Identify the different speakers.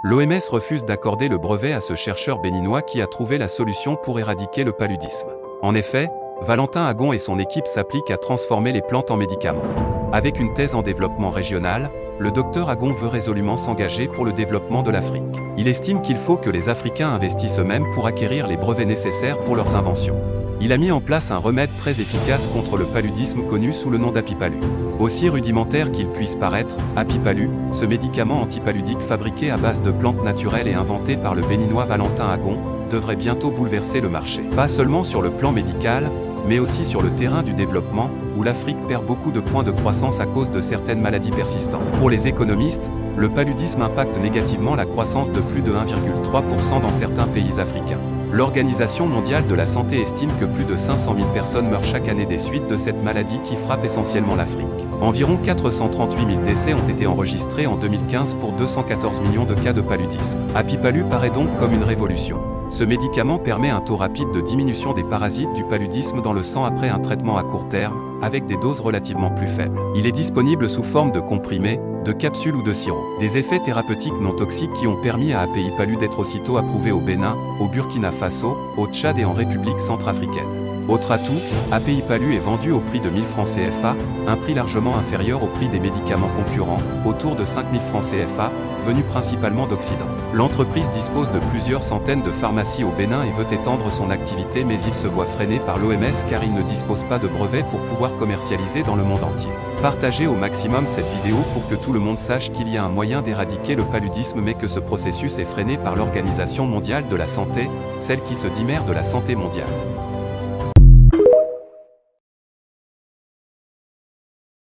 Speaker 1: L'OMS refuse d'accorder le brevet à ce chercheur béninois qui a trouvé la solution pour éradiquer le paludisme. En effet, Valentin Agon et son équipe s'appliquent à transformer les plantes en médicaments. Avec une thèse en développement régional, le docteur Agon veut résolument s'engager pour le développement de l'Afrique. Il estime qu'il faut que les Africains investissent eux-mêmes pour acquérir les brevets nécessaires pour leurs inventions. Il a mis en place un remède très efficace contre le paludisme connu sous le nom d'Apipalu. Aussi rudimentaire qu'il puisse paraître, Apipalu, ce médicament antipaludique fabriqué à base de plantes naturelles et inventé par le béninois Valentin Agon, devrait bientôt bouleverser le marché. Pas seulement sur le plan médical, mais aussi sur le terrain du développement, où l'Afrique perd beaucoup de points de croissance à cause de certaines maladies persistantes. Pour les économistes, le paludisme impacte négativement la croissance de plus de 1,3% dans certains pays africains. L'Organisation mondiale de la santé estime que plus de 500 000 personnes meurent chaque année des suites de cette maladie qui frappe essentiellement l'Afrique. Environ 438 000 décès ont été enregistrés en 2015 pour 214 millions de cas de paludisme. Apipalu paraît donc comme une révolution. Ce médicament permet un taux rapide de diminution des parasites du paludisme dans le sang après un traitement à court terme, avec des doses relativement plus faibles. Il est disponible sous forme de comprimés, de capsules ou de sirop. Des effets thérapeutiques non toxiques qui ont permis à Apipalu d'être aussitôt approuvé au Bénin, au Burkina Faso, au Tchad et en République centrafricaine. Autre atout, Apipalu est vendu au prix de 1000 francs CFA, un prix largement inférieur au prix des médicaments concurrents, autour de 5000 francs CFA, venus principalement d'Occident. L'entreprise dispose de plusieurs centaines de pharmacies au Bénin et veut étendre son activité, mais il se voit freiné par l'OMS car il ne dispose pas de brevet pour pouvoir commercialiser dans le monde entier. Partagez au maximum cette vidéo pour que tout le monde sache qu'il y a un moyen d'éradiquer le paludisme mais que ce processus est freiné par l'Organisation mondiale de la santé, celle qui se dit mère de la santé mondiale.